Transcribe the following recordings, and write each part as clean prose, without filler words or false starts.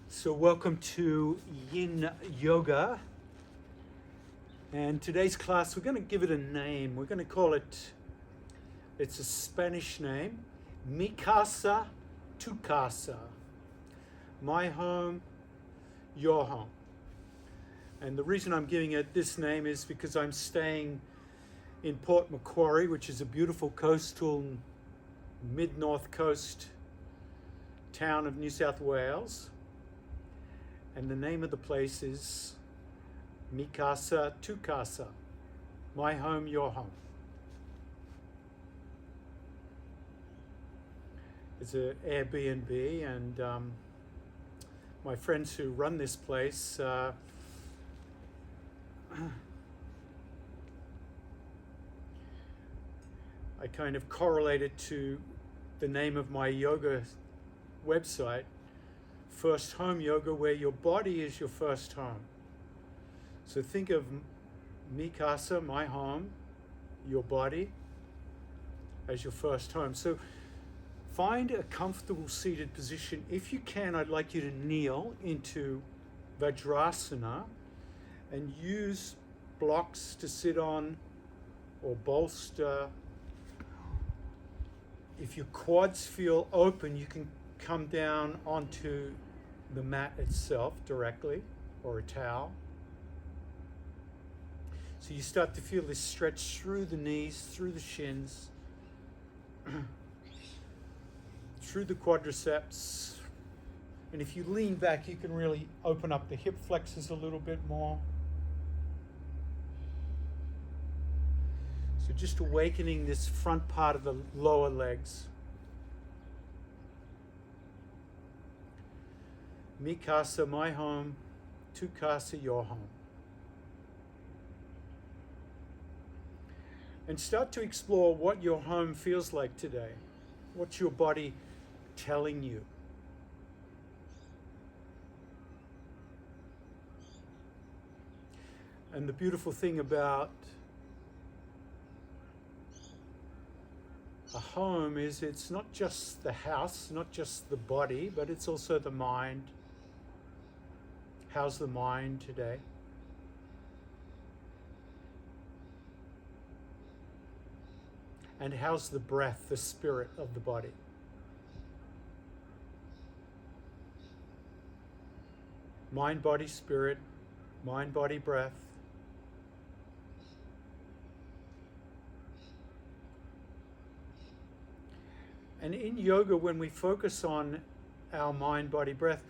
So welcome to Yin Yoga, and today's class we're going to give it a name. We're going to call it, it's a Spanish name, Mi Casa, Tu Casa, my home, your home. And the reason I'm giving it this name is because I'm staying in Port Macquarie, which is a beautiful coastal mid-north coast town of New South Wales. And the name of the place is Mi Casa, Tu Casa, my home, your home. It's an Airbnb, and my friends who run this place I kind of correlated to the name of my yoga website, First Home Yoga, where your body is your first home. So think of Mi Casa, my home, your body as your first home. So find a comfortable seated position. If you can, I'd like you to kneel into Vajrasana and use blocks to sit on or bolster. If your quads feel open, you can come down onto the mat itself directly, or a towel. So you start to feel this stretch through the knees, through the shins, through the quadriceps. And if you lean back, you can really open up the hip flexors a little bit more. So just awakening this front part of the lower legs. Mi Casa, my home, Tu Casa, your home. And start to explore what your home feels like today. What's your body telling you? And the beautiful thing about a home is it's not just the house, not just the body, but it's also the mind. How's the mind today? And how's the breath, the spirit of the body? Mind, body, spirit, mind, body, breath. And in yoga, when we focus on our mind, body, breath,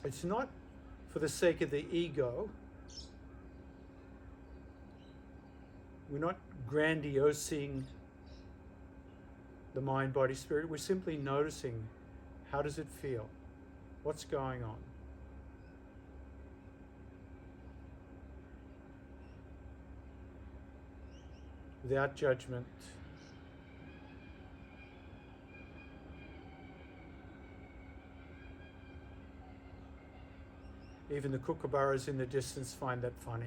it's not for the sake of the ego. We're not grandiosing the mind, body, spirit. We're simply noticing, how does it feel? What's going on? Without judgment. Even the kookaburras in the distance find that funny.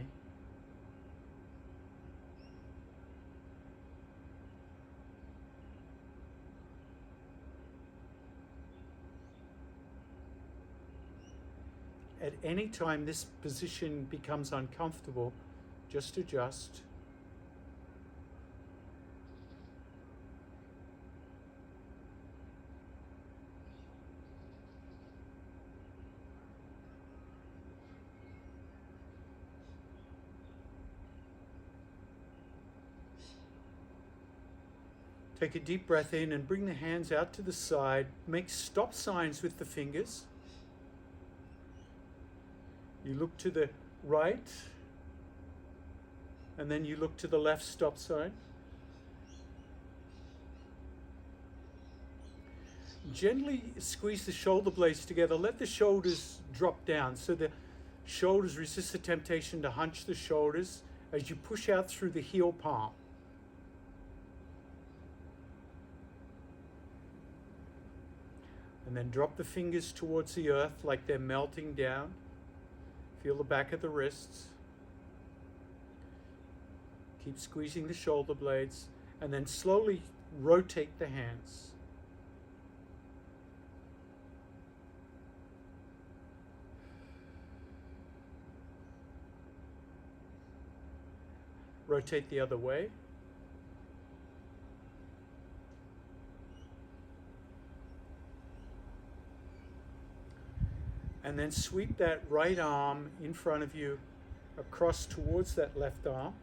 At any time this position becomes uncomfortable, just adjust. Take a deep breath in and bring the hands out to the side. Make stop signs with the fingers. You look to the right, and then you look to the left stop sign. Gently squeeze the shoulder blades together. Let the shoulders drop down so the shoulders resist the temptation to hunch the shoulders as you push out through the heel palm. And then drop the fingers towards the earth like they're melting down. Feel the back of the wrists. Keep squeezing the shoulder blades, and then slowly rotate the hands. Rotate the other way. And then sweep that right arm in front of you across towards that left arm,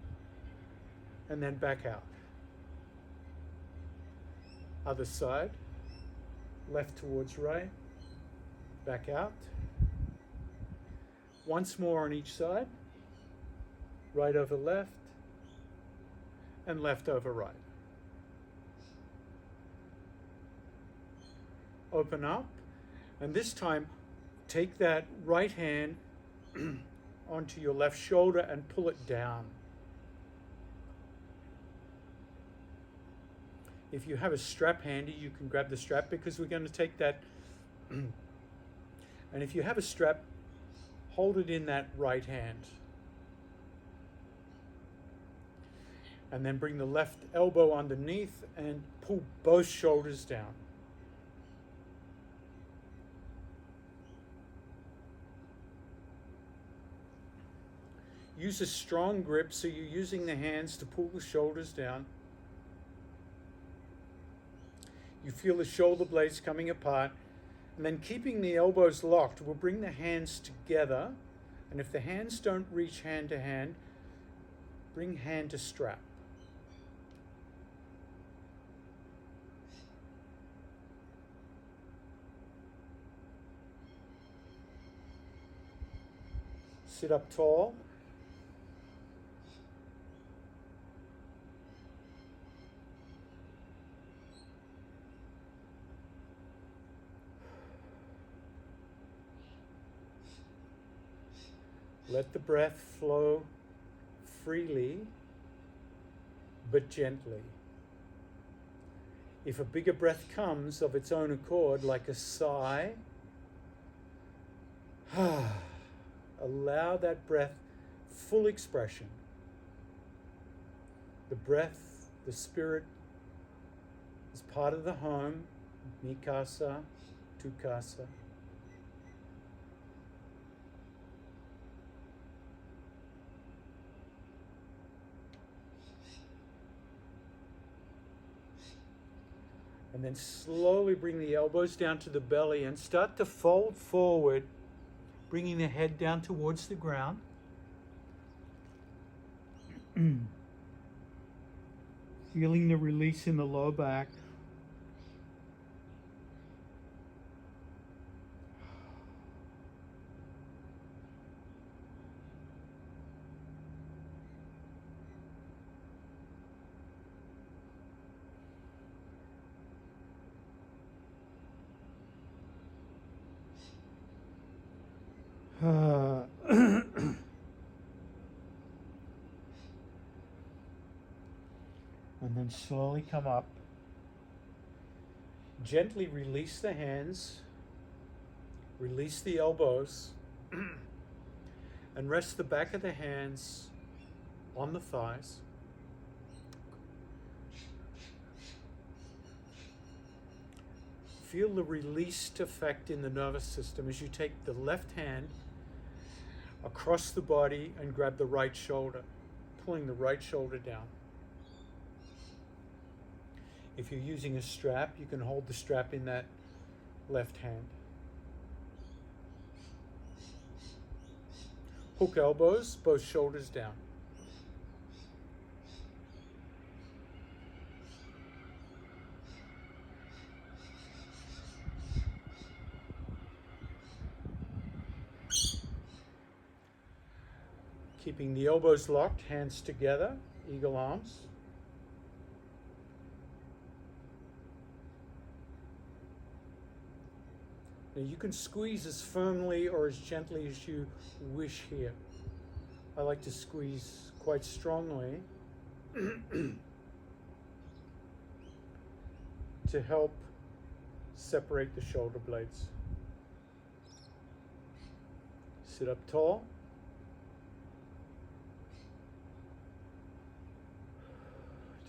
and then back out. Other side, left towards right, back out. Once more on each side, right over left, and left over right. Open up, and this time take that right hand onto your left shoulder and pull it down. If you have a strap handy, you can grab the strap, because we're going to take that. And if you have a strap, hold it in that right hand. And then bring the left elbow underneath and pull both shoulders down. Use a strong grip, so you're using the hands to pull the shoulders down. You feel the shoulder blades coming apart, and then keeping the elbows locked, we'll bring the hands together, and if the hands don't reach hand to hand, bring hand to strap. Sit up tall. Let the breath flow freely, but gently. If a bigger breath comes of its own accord, like a sigh, allow that breath full expression. The breath, the spirit, is part of the home. Mi casa, tu casa. And then slowly bring the elbows down to the belly and start to fold forward, bringing the head down towards the ground. Feeling the release in the low back. And then slowly come up. Gently release the hands, release the elbows, and rest the back of the hands on the thighs. Feel the released effect in the nervous system as you take the left hand across the body and grab the right shoulder, pulling the right shoulder down. If you're using a strap, you can hold the strap in that left hand. Hook elbows, both shoulders down. Keeping the elbows locked, hands together, eagle arms. Now you can squeeze as firmly or as gently as you wish here. I like to squeeze quite strongly to help separate the shoulder blades. Sit up tall.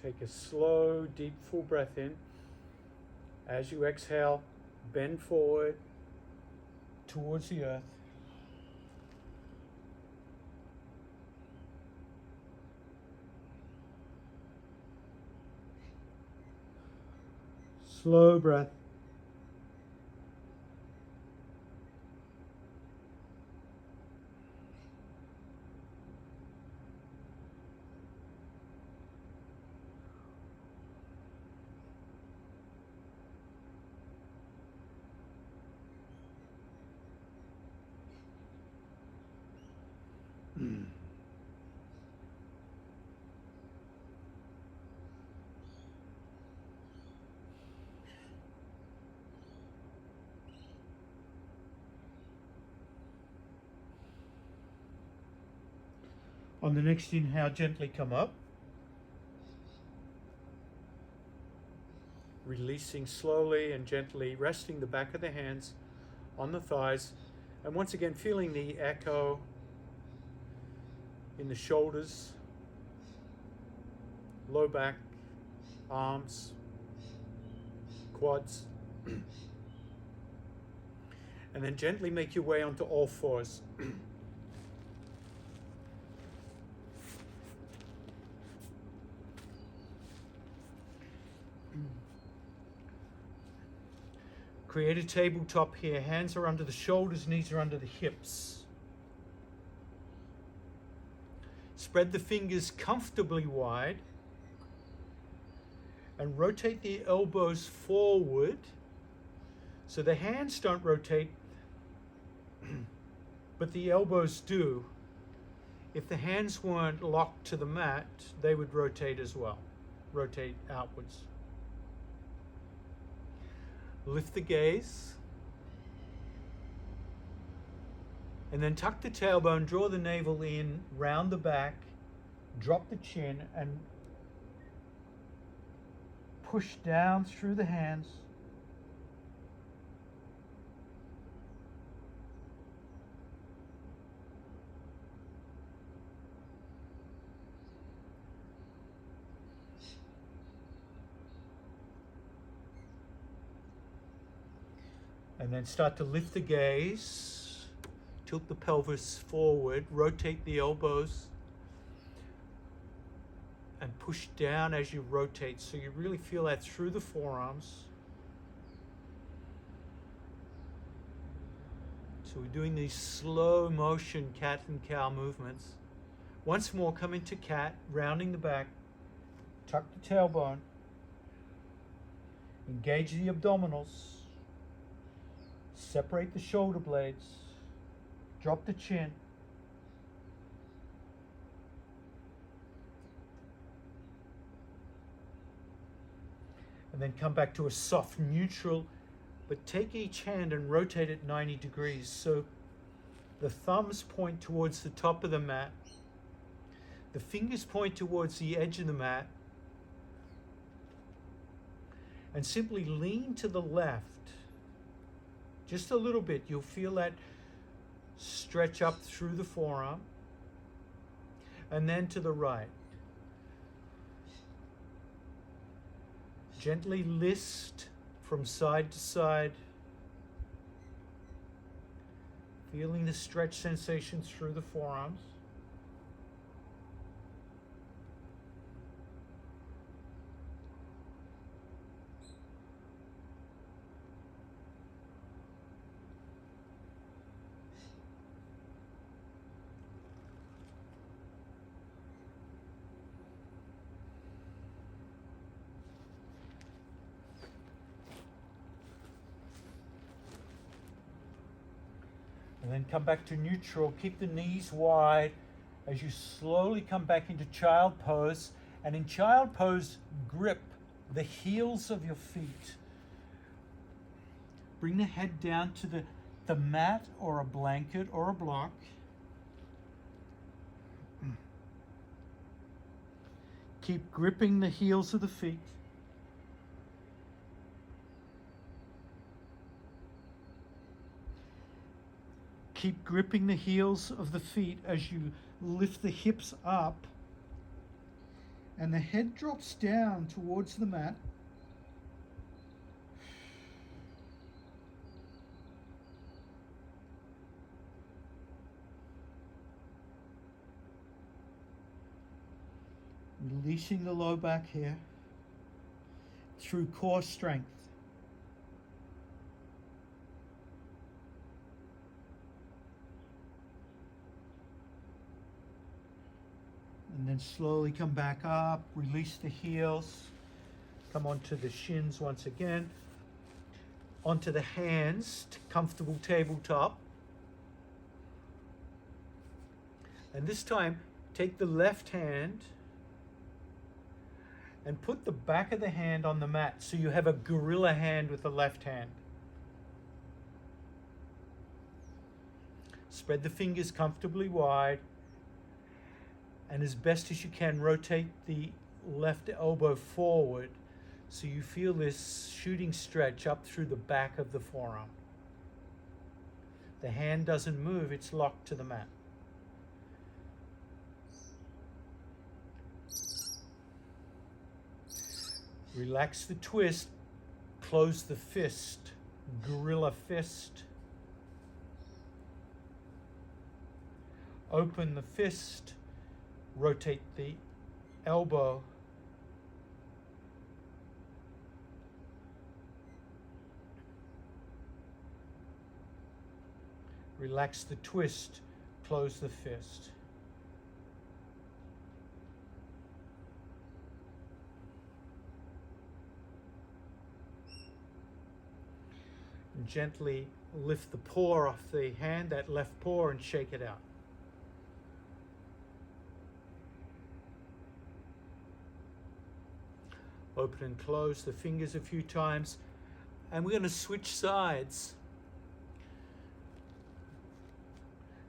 Take a slow, deep, full breath in. As you exhale, bend forward towards the earth. Slow breath. On the next inhale, gently come up. Releasing slowly and gently, resting the back of the hands on the thighs. And once again, feeling the echo in the shoulders, low back, arms, quads. And then gently make your way onto all fours. Create a tabletop here. Hands are under the shoulders, knees are under the hips. Spread the fingers comfortably wide and rotate the elbows forward so the hands don't rotate, but the elbows do. If the hands weren't locked to the mat, they would rotate as well, rotate outwards. Lift the gaze, and then tuck the tailbone, draw the navel in, round the back, drop the chin, and push down through the hands. And then start to lift the gaze, tilt the pelvis forward, rotate the elbows, and push down as you rotate. So you really feel that through the forearms. So we're doing these slow motion cat and cow movements. Once more, come into cat, rounding the back, tuck the tailbone, engage the abdominals. Separate the shoulder blades, drop the chin. And then come back to a soft neutral, but take each hand and rotate it 90 degrees. So the thumbs point towards the top of the mat, the fingers point towards the edge of the mat, and simply lean to the left. Just a little bit. You'll feel that stretch up through the forearm. And then to the right. Gently list from side to side. Feeling the stretch sensation through the forearms. And then come back to neutral. Keep the knees wide as you slowly come back into child pose. And in child pose, grip the heels of your feet. Bring the head down to the mat or a blanket or a block. Keep gripping the heels of the feet. Keep gripping the heels of the feet as you lift the hips up and the head drops down towards the mat. Releasing the low back here through core strength. And then slowly come back up, release the heels, come onto the shins once again, onto the hands, comfortable tabletop. And this time, take the left hand and put the back of the hand on the mat so you have a gorilla hand with the left hand. Spread the fingers comfortably wide, and as best as you can, rotate the left elbow forward so you feel this shooting stretch up through the back of the forearm. The hand doesn't move, it's locked to the mat. Relax the twist, close the fist, gorilla fist. Open the fist, rotate the elbow. Relax the twist, close the fist. And gently lift the paw off the hand, that left paw, and shake it out. Open and close the fingers a few times, and we're going to switch sides.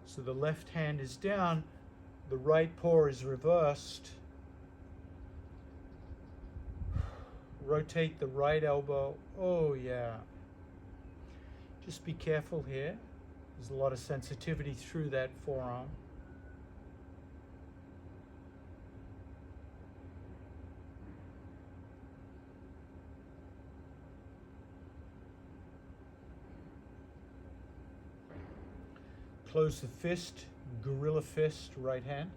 So the left hand is down, the right paw is reversed. Rotate the right elbow. Oh yeah. Just be careful here. There's a lot of sensitivity through that forearm. Close the fist, gorilla fist, right hand.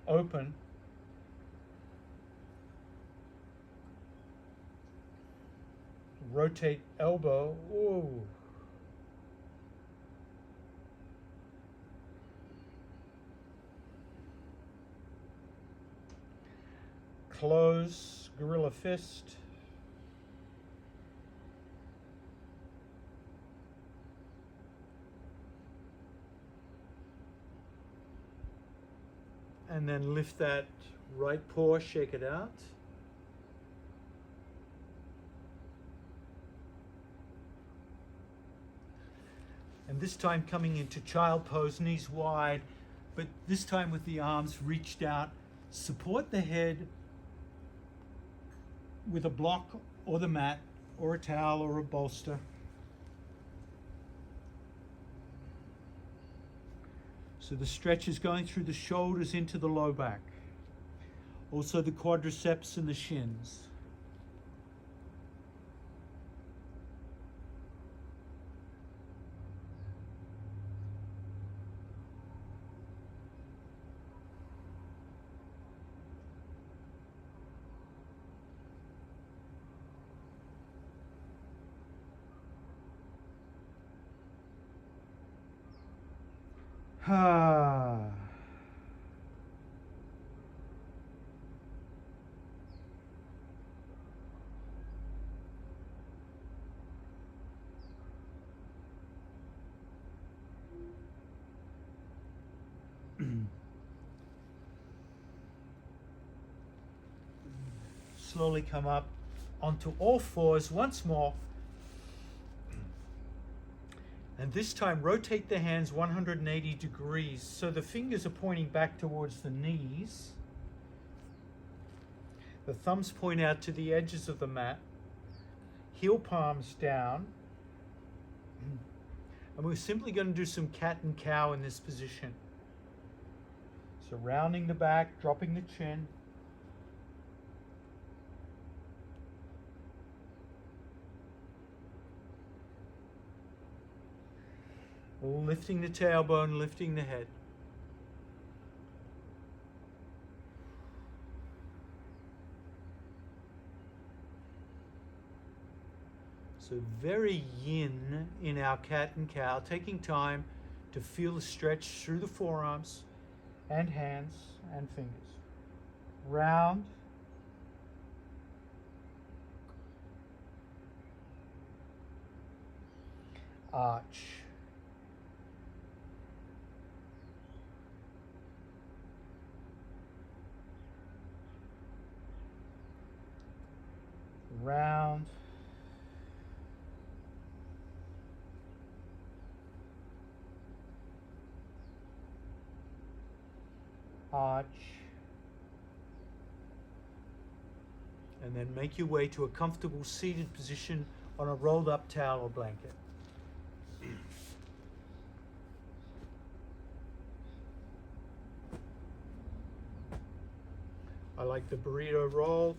Open. Rotate elbow. Ooh. Close, gorilla fist. And then lift that right paw, shake it out. And this time coming into child pose, knees wide, but this time with the arms reached out. Support the head with a block or the mat or a towel or a bolster. So the stretch is going through the shoulders into the low back. Also the quadriceps and the shins. Ah. Slowly come up onto all fours once more. And this time rotate the hands 180 degrees so the fingers are pointing back towards the knees. The thumbs point out to the edges of the mat. Heel palms down. And we're simply going to do some cat and cow in this position. So rounding the back, dropping the chin. Lifting the tailbone, lifting the head. So very yin in our cat and cow, taking time to feel the stretch through the forearms and hands and fingers. Round. Arch. Round. Arch. And then make your way to a comfortable seated position on a rolled up towel or blanket. I like the burrito roll.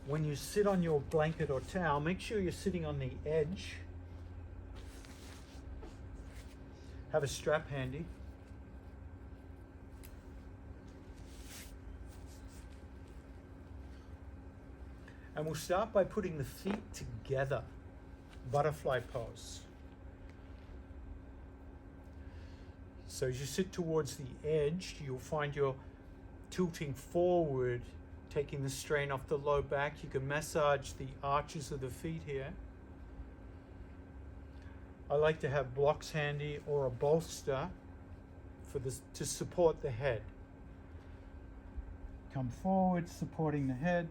When you sit on your blanket or towel, make sure you're sitting on the edge. Have a strap handy. And we'll start by putting the feet together, butterfly pose. So as you sit towards the edge, you'll find you're tilting forward, taking the strain off the low back. You can massage the arches of the feet here. I like to have blocks handy or a bolster for this to support the head. Come forward, supporting the head.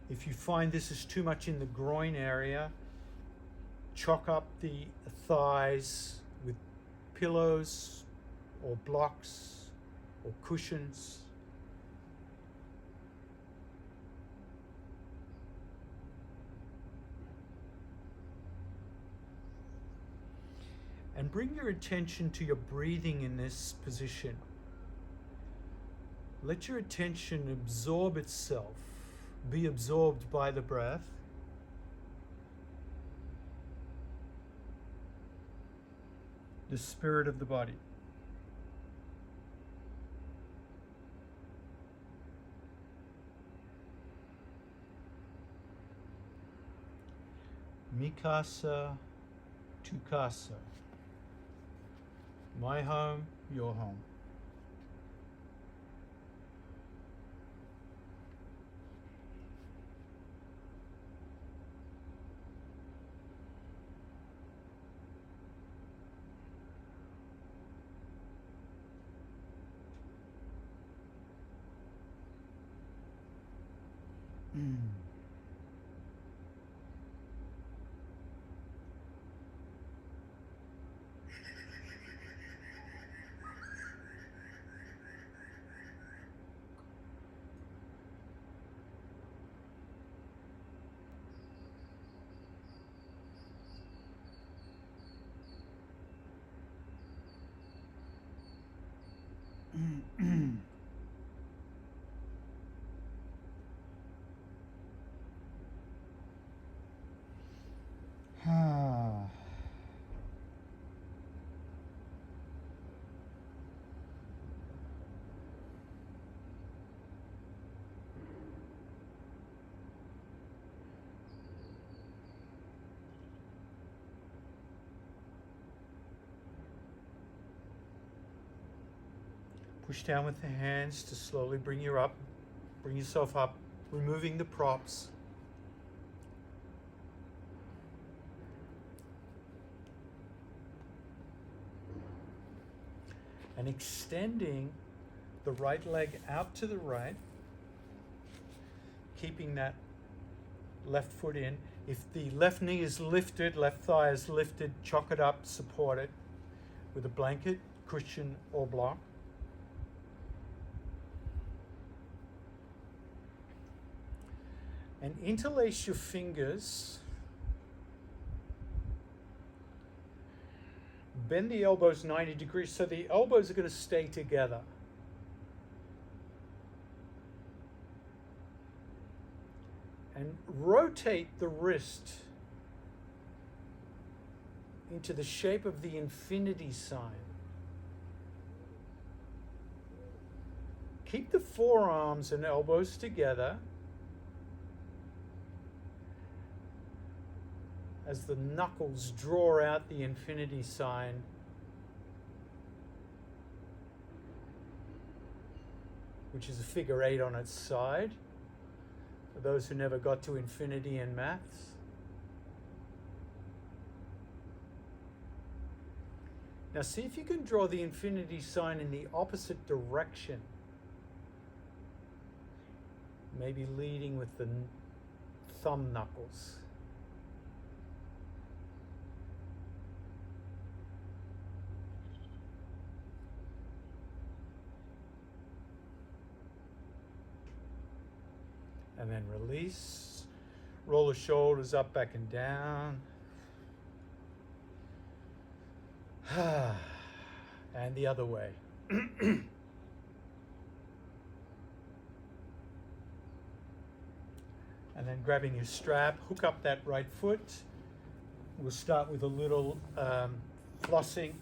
If you find this is too much in the groin area, chalk up the thighs with pillows or blocks or cushions. And bring your attention to your breathing in this position. Let your attention absorb itself, be absorbed by the breath. The spirit of the body. Mi casa, tu casa. My home, your home. Push down with the hands to slowly bring yourself up, removing the props. And extending the right leg out to the right, keeping that left foot in. If the left knee is lifted, left thigh is lifted, chalk it up, support it with a blanket, cushion, or block. And interlace your fingers. Bend the elbows 90 degrees so the elbows are going to stay together. And rotate the wrist into the shape of the infinity sign. Keep the forearms and elbows together. as the knuckles draw out the infinity sign. Which is a figure 8 on its side, for those who never got to infinity in maths. Now see if you can draw the infinity sign in the opposite direction. Maybe leading with the thumb knuckles. And then release. Roll the shoulders up, back and down. And the other way. And then grabbing your strap, hook up that right foot. We'll start with a little flossing.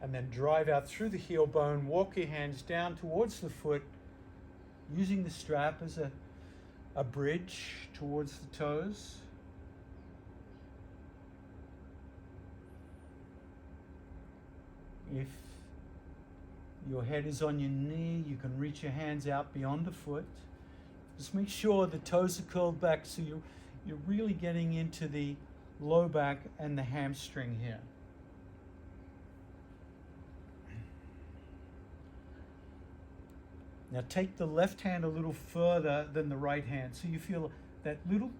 And then drive out through the heel bone, walk your hands down towards the foot, using the strap as a bridge towards the toes. If your head is on your knee, you can reach your hands out beyond the foot. Just make sure the toes are curled back so you're really getting into the low back and the hamstring here. Now take the left hand a little further than the right hand so you feel that little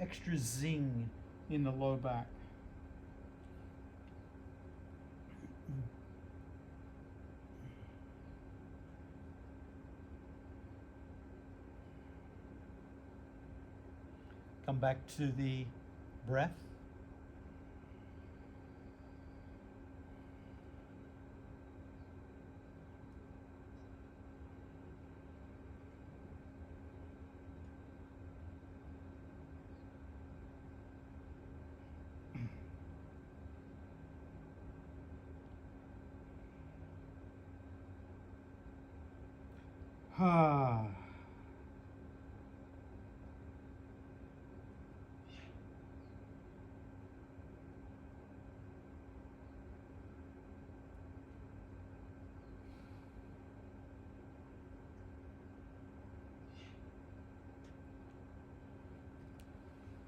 extra zing in the low back. Come back to the breath.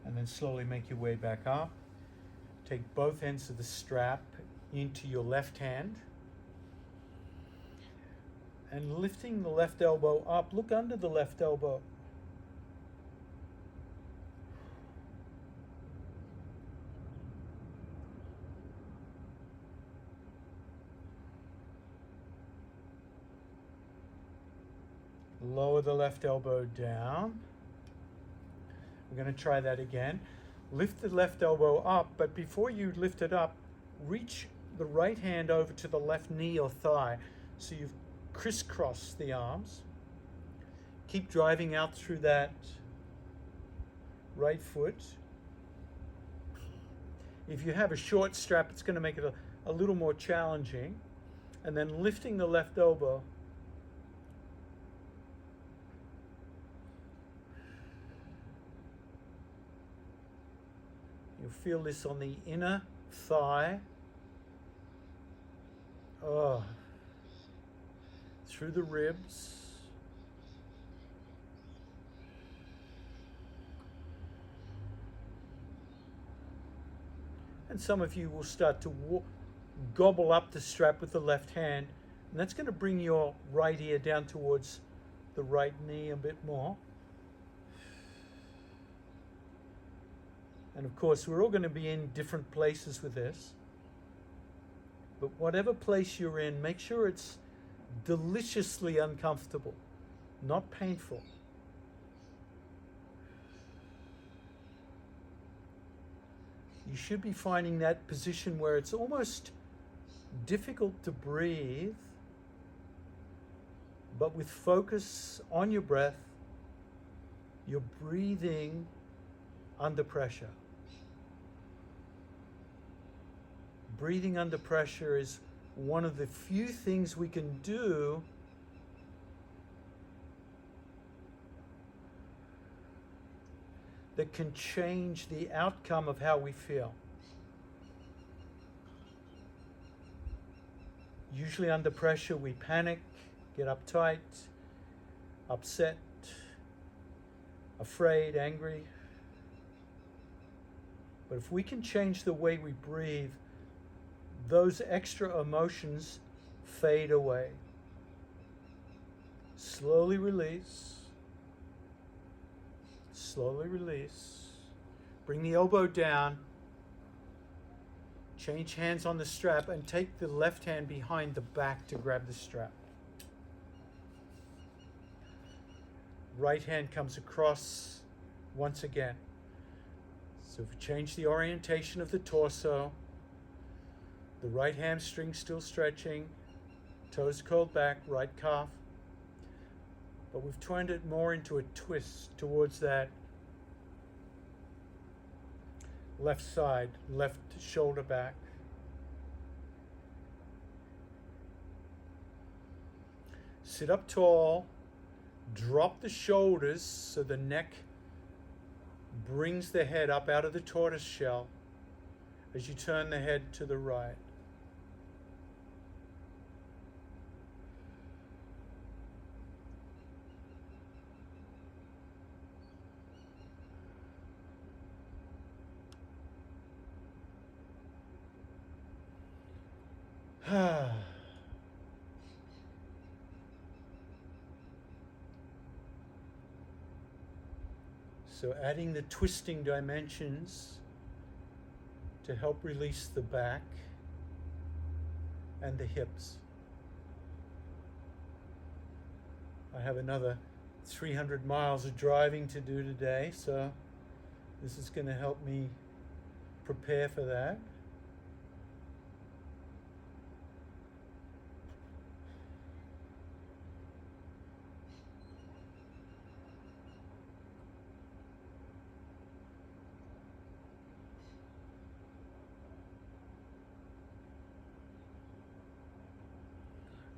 And then slowly make your way back up. Take both ends of the strap into your left hand. And lifting the left elbow up, look under the left elbow. Lower the left elbow down. We're going to try that again. Lift the left elbow up, but before you lift it up, reach the right hand over to the left knee or thigh. So you've crisscrossed the arms. Keep driving out through that right foot. If you have a short strap, it's going to make it a little more challenging. And then lifting the left elbow. You'll feel this on the inner thigh. Oh, through the ribs. And some of you will start to gobble up the strap with the left hand, and that's going to bring your right ear down towards the right knee a bit more. And of course, we're all going to be in different places with this. But whatever place you're in, make sure it's deliciously uncomfortable, not painful. You should be finding that position where it's almost difficult to breathe, but with focus on your breath, you're breathing under pressure. breathing under pressure is one of the few things we can do that can change the outcome of how we feel. Usually under pressure we panic, get uptight, upset, afraid, angry. But if we can change the way we breathe, those extra emotions fade away. Slowly release. Slowly release. Bring the elbow down. Change hands on the strap and take the left hand behind the back to grab the strap. Right hand comes across once again. So if we change the orientation of the torso, the right hamstring still stretching, toes curled back, right calf. But we've turned it more into a twist towards that left side, left shoulder back. Sit up tall, drop the shoulders so the neck brings the head up out of the tortoise shell as you turn the head to the right. So adding the twisting dimensions to help release the back and the hips. I have another 300 miles of driving to do today, so this is going to help me prepare for that.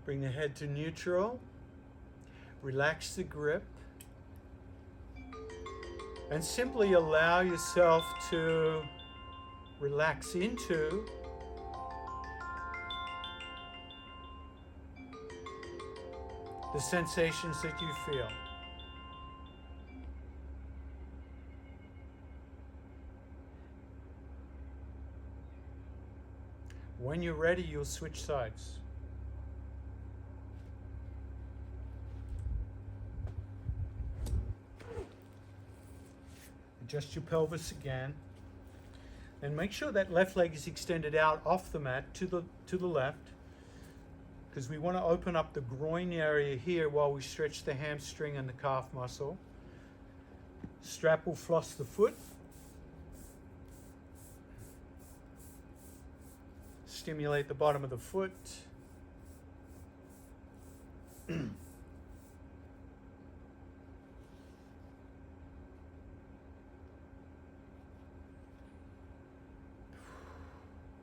Bring the head to neutral. Relax the grip. And simply allow yourself to relax into the sensations that you feel. When you're ready, you'll switch sides. Adjust your pelvis again. And make sure that left leg is extended out off the mat to the left, because we want to open up the groin area here while we stretch the hamstring and the calf muscle. Strap will floss the foot. Stimulate the bottom of the foot.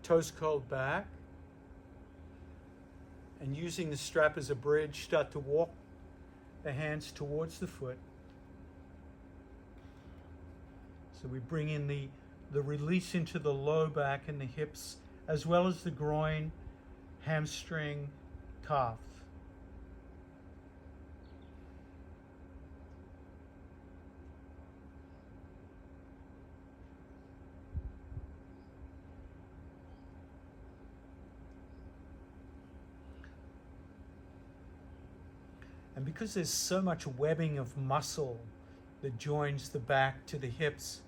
Toes curled back, and using the strap as a bridge, start to walk the hands towards the foot. So we bring in the release into the low back and the hips, as well as the groin, hamstring, calf. And because there's so much webbing of muscle that joins the back to the hips,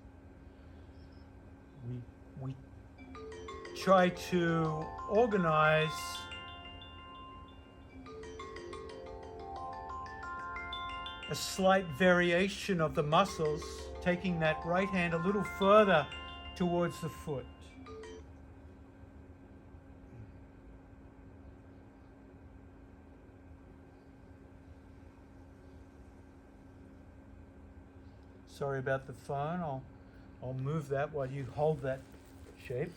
we try to organize a slight variation of the muscles, taking that right hand a little further towards the foot. Sorry about the phone. I'll move that while you hold that shape.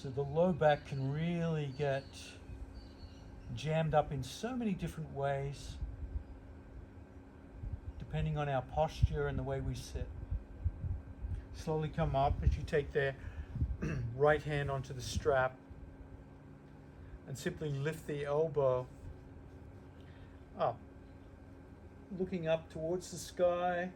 So the low back can really get jammed up in so many different ways, depending on our posture and the way we sit. Slowly come up as you take the right hand onto the strap and simply lift the elbow up, looking up towards the sky.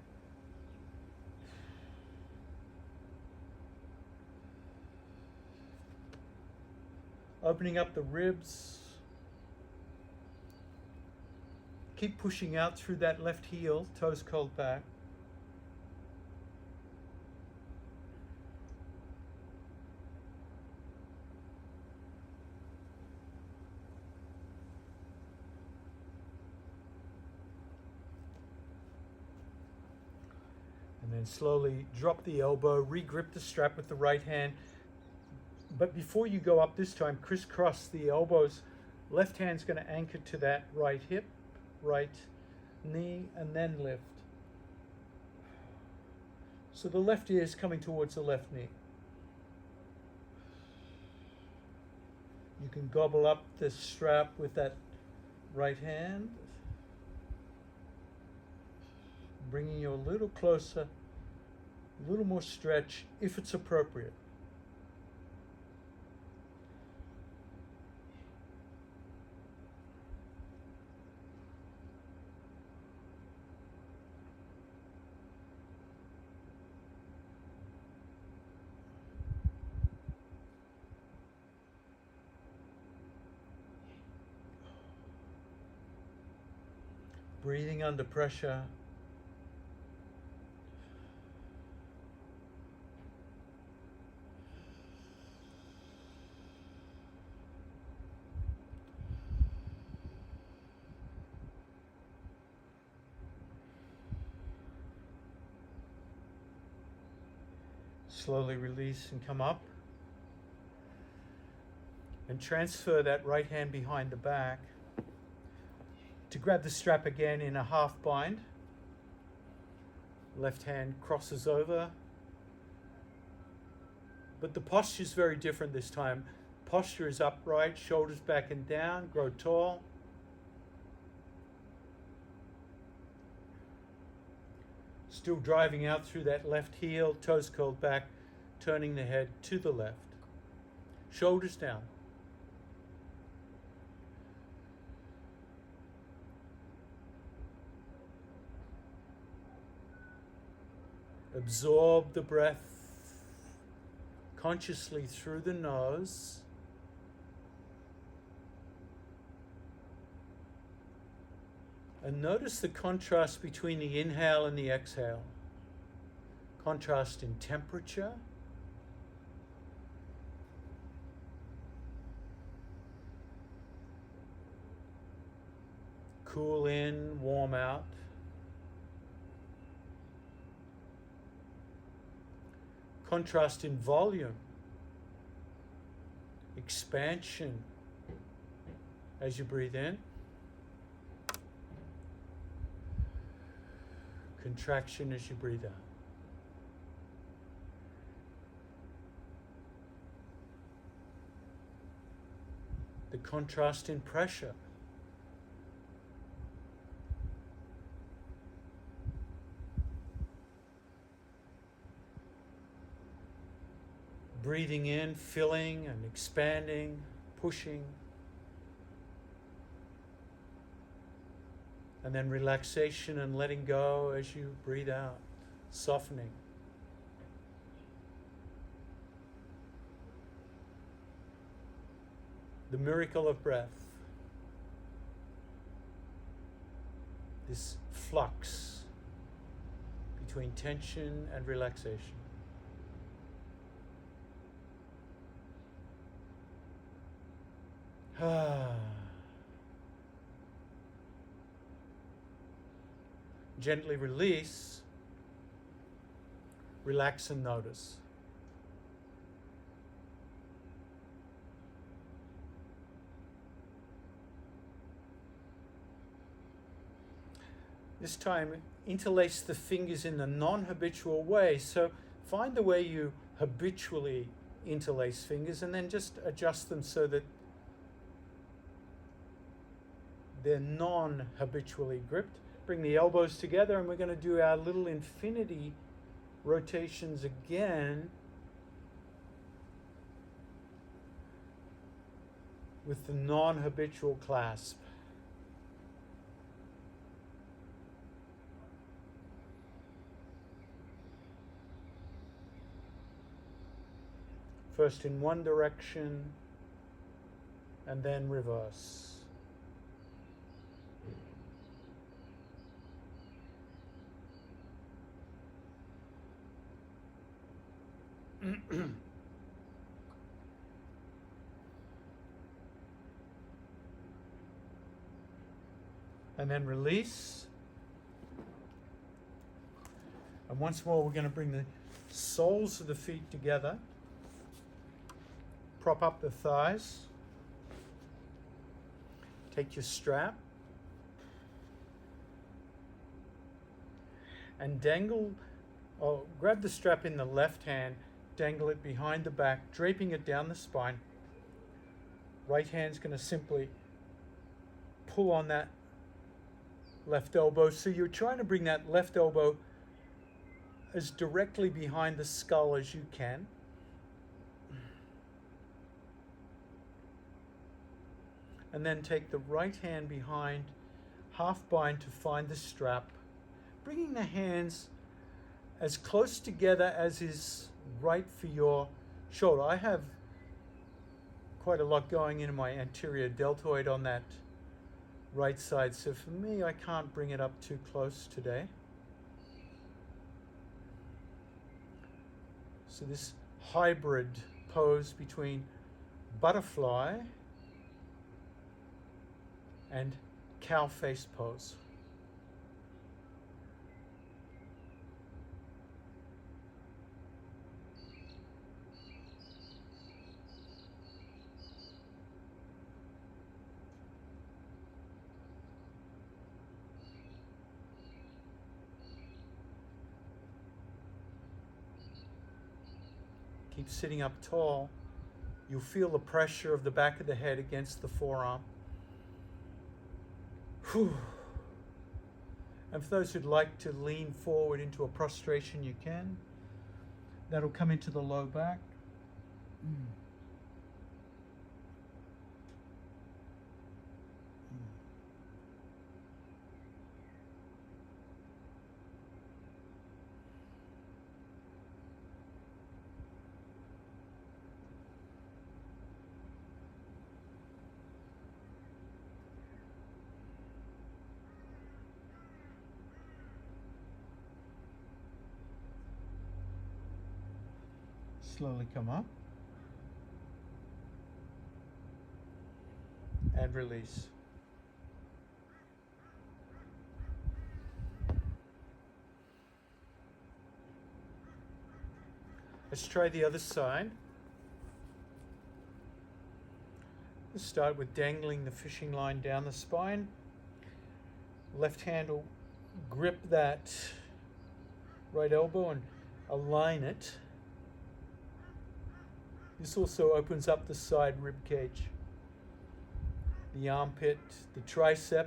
Opening up the ribs. Keep pushing out through that left heel, toes curled back. And then slowly drop the elbow, re-grip the strap with the right hand. But before you go up this time, crisscross the elbows. Left hand's going to anchor to that right hip, right knee, and then lift. So the left ear is coming towards the left knee. You can gobble up the strap with that right hand, bringing you a little closer, a little more stretch if it's appropriate. Breathing under pressure. Slowly release and come up. And transfer that right hand behind the back to grab the strap again in a half bind. Left hand crosses over. But the posture is very different this time. Posture is upright, shoulders back and down, grow tall. Still driving out through that left heel, toes curled back, turning the head to the left. Shoulders down. Absorb the breath consciously through the nose. And notice the contrast between the inhale and the exhale. Contrast in temperature. Cool in, warm out. Contrast in volume. Expansion as you breathe in. Contraction as you breathe out. The contrast in pressure. Breathing in, filling and expanding, pushing. And then relaxation and letting go as you breathe out, softening. The miracle of breath. This flux between tension and relaxation. Gently release, relax and notice. This time, interlace the fingers in a non-habitual way. So find the way you habitually interlace fingers, and then just adjust them so that they're non-habitually gripped. Bring the elbows together, and we're going to do our little infinity rotations again with the non-habitual clasp. First in one direction, and then reverse. And then release. And once more, we're going to bring the soles of the feet together. Prop up the thighs. Take your strap. And dangle, grab the strap in the left hand, dangle it behind the back, draping it down the spine. Right hand's going to simply pull on that left elbow. So you're trying to bring that left elbow as directly behind the skull as you can. And then take the right hand behind, half bind to find the strap, bringing the hands as close together as is right for your shoulder. I have quite a lot going into my anterior deltoid on that right side, so for me, I can't bring it up too close today. So this hybrid pose between butterfly and cow face pose. Keep sitting up tall. You'll feel the pressure of the back of the head against the forearm. Whew. And for those who'd like to lean forward into a prostration, you can. That'll come into the low back. Slowly come up and release. Let's try the other side. Let's start with dangling the fishing line down the spine. Left hand will grip that right elbow and align it. This also opens up the side rib cage, the armpit, the tricep,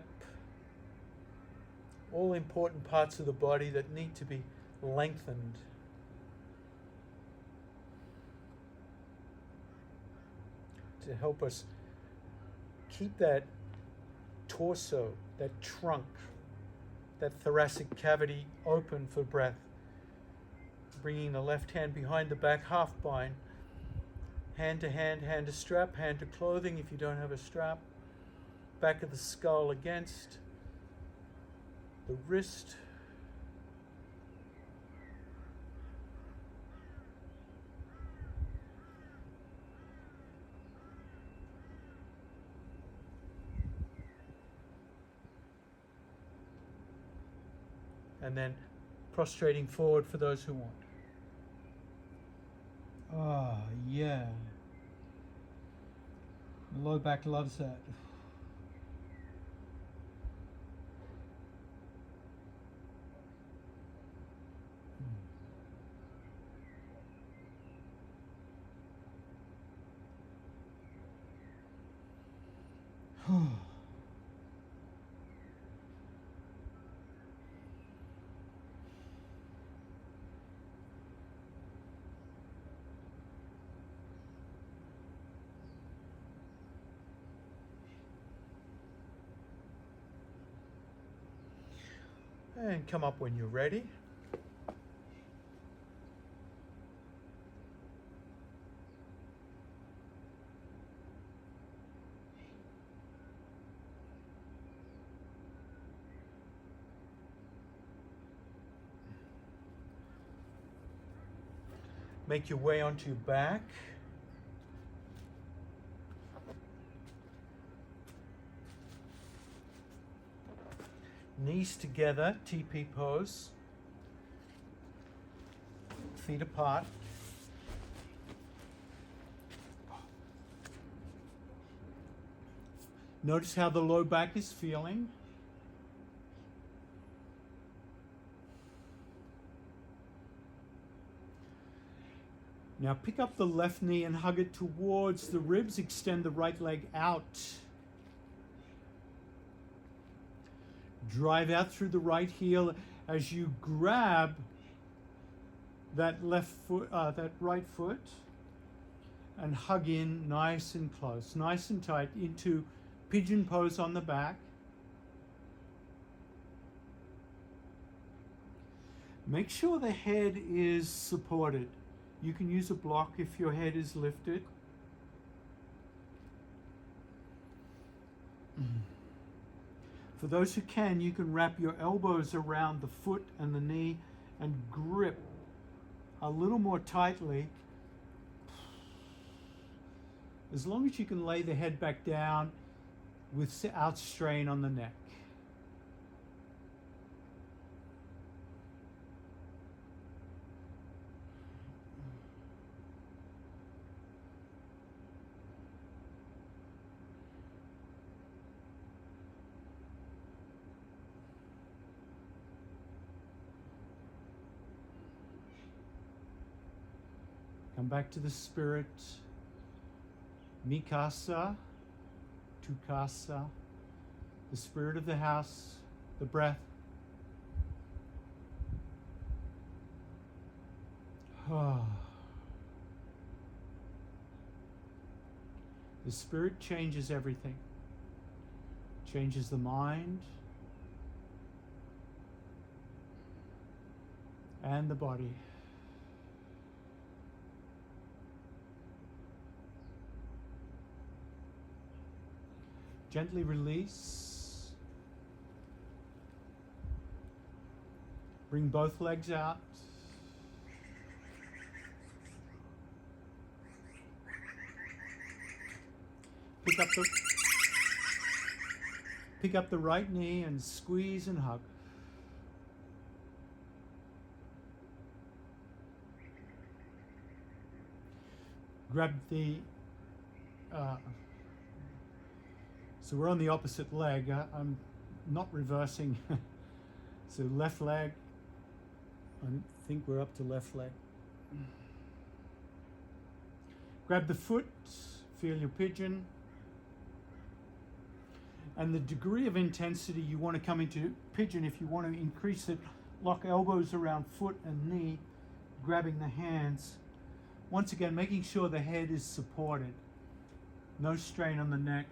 all important parts of the body that need to be lengthened. To help us keep that torso, that trunk, that thoracic cavity open for breath. Bringing the left hand behind the back, half bind. Hand to hand, hand to strap, hand to clothing if you don't have a strap. Back of the skull against the wrist. And then prostrating forward for those who want. Ah, yeah. The low back loves that. And come up when you're ready. Make your way onto your back. Knees together, TP pose. Feet apart. Notice how the low back is feeling. Now pick up the left knee and hug it towards the ribs. Extend the right leg out. Drive out through the right heel as you grab that left foot, that right foot, and hug in nice and close, nice and tight into pigeon pose on the back. Make sure the head is supported. You can use a block if your head is lifted. For those who can, you can wrap your elbows around the foot and the knee and grip a little more tightly. As long as you can lay the head back down without strain on the neck. Come back to the spirit. Mi casa, tu casa, the spirit of the house, the breath. The spirit changes everything. Changes the mind and the body. Gently release. Bring both legs out. Pick up the right knee and squeeze and hug. Grab the so we're on the opposite leg. I'm not reversing. So left leg. I think we're up to left leg. Grab the foot, feel your pigeon. And the degree of intensity you want to come into pigeon, if you want to increase it, lock elbows around foot and knee, grabbing the hands. Once again, making sure the head is supported. No strain on the neck.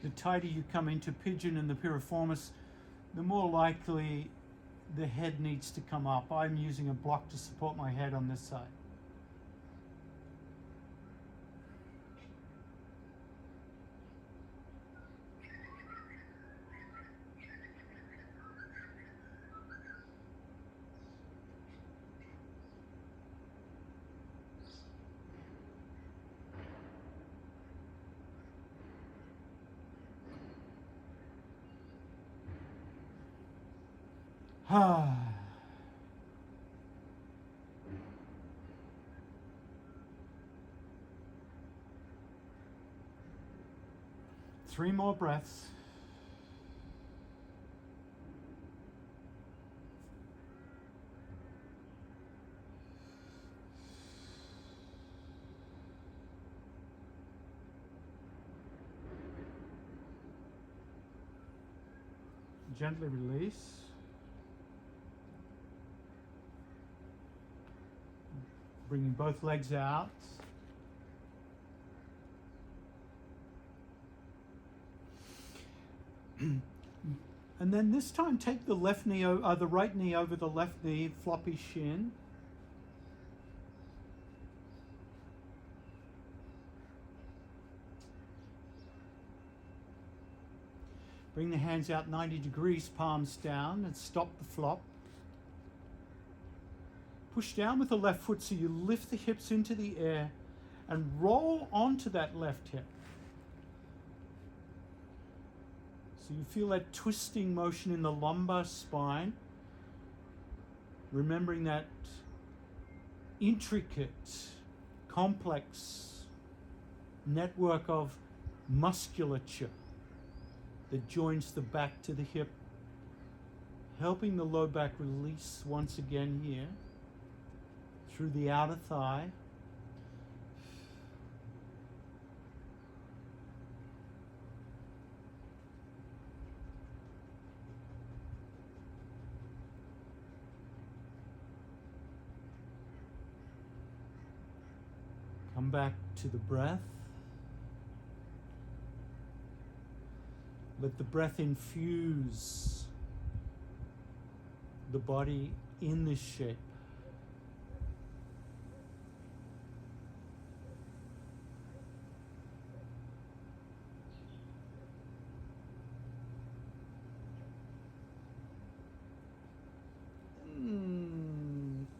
The tighter you come into pigeon and the piriformis, the more likely the head needs to come up. I'm using a block to support my head on this side. Three more breaths. Gently release. Bringing both legs out. And then this time take the the right knee over the left knee, floppy shin. Bring the hands out 90 degrees, palms down, and stop the flop. Push down with the left foot so you lift the hips into the air and roll onto that left hip. So you feel that twisting motion in the lumbar spine, remembering that intricate, complex network of musculature that joins the back to the hip, helping the low back release once again here through the outer thigh. Come back to the breath. Let the breath infuse the body in this shape.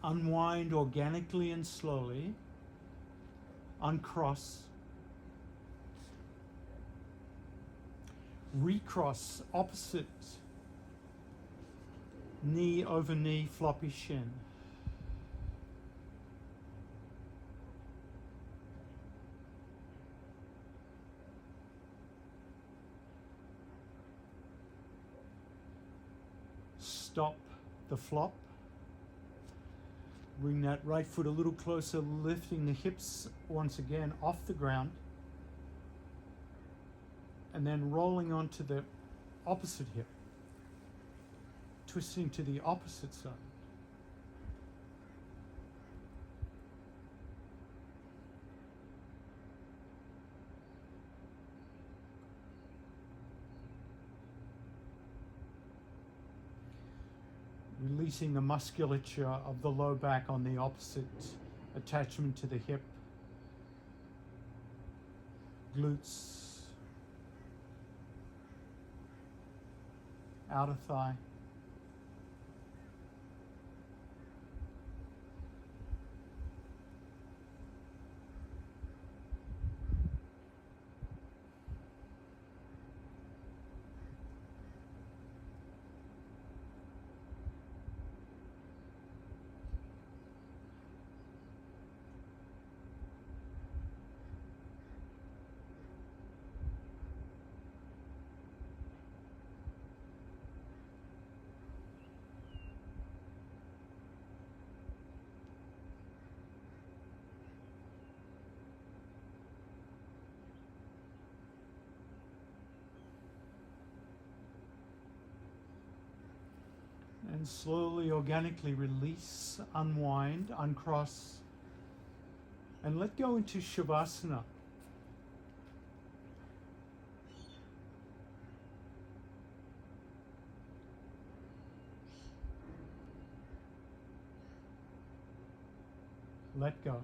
Unwind organically and slowly. Uncross. Recross, opposite knee over knee, floppy shin. Stop the flop. Bring that right foot a little closer, lifting the hips once again off the ground. And then rolling onto the opposite hip, twisting to the opposite side. Releasing the musculature of the low back on the opposite attachment to the hip, glutes, outer thigh. And slowly, organically release, unwind, uncross, and let go into Shavasana. Let go.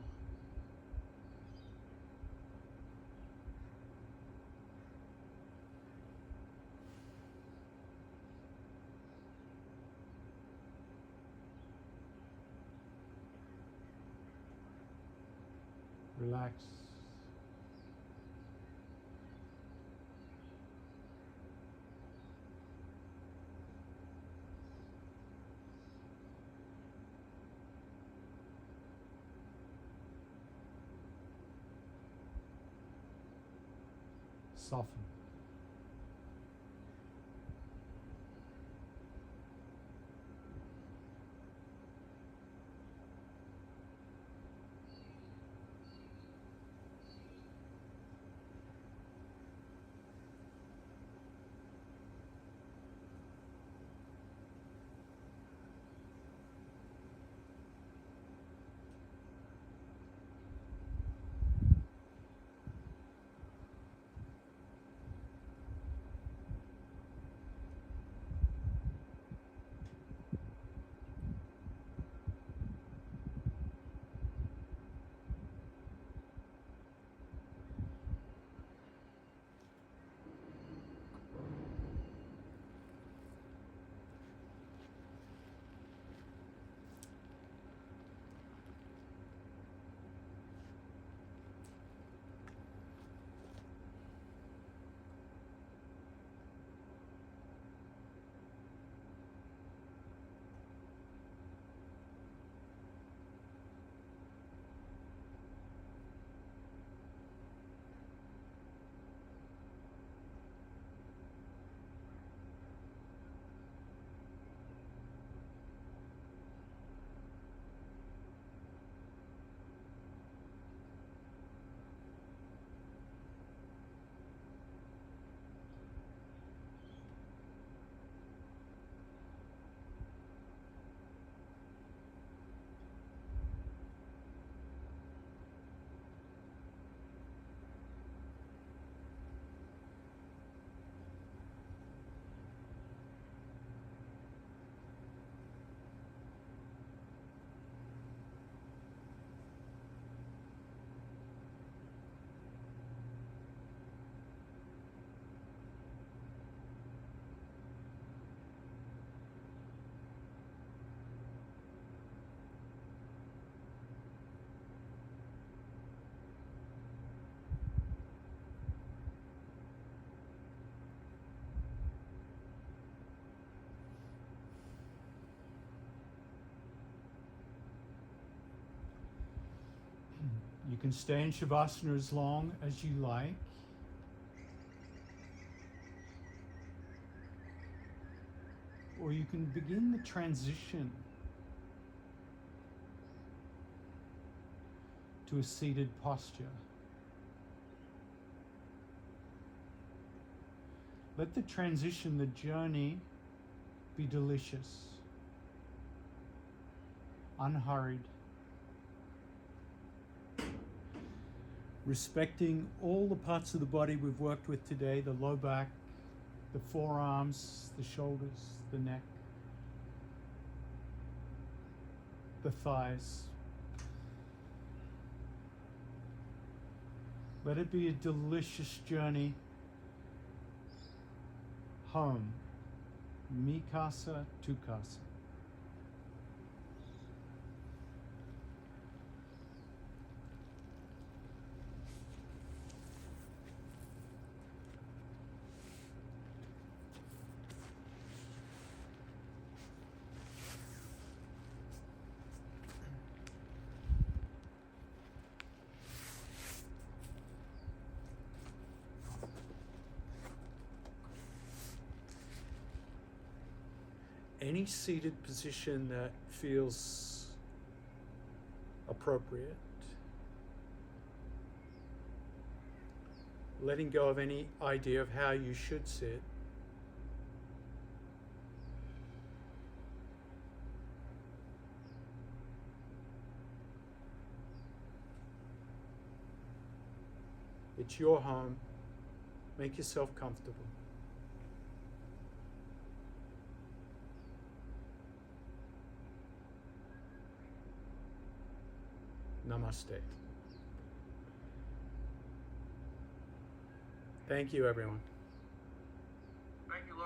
Relax. Soften. You can stay in Shavasana as long as you like. Or you can begin the transition to a seated posture. Let the transition, the journey, be delicious, unhurried, respecting all the parts of the body we've worked with today, the low back, the forearms, the shoulders, the neck, the thighs. Let it be a delicious journey home. Mi casa, tu casa. Any seated position that feels appropriate. Letting go of any idea of how you should sit. It's your home. Make yourself comfortable. Namaste. Thank you, everyone.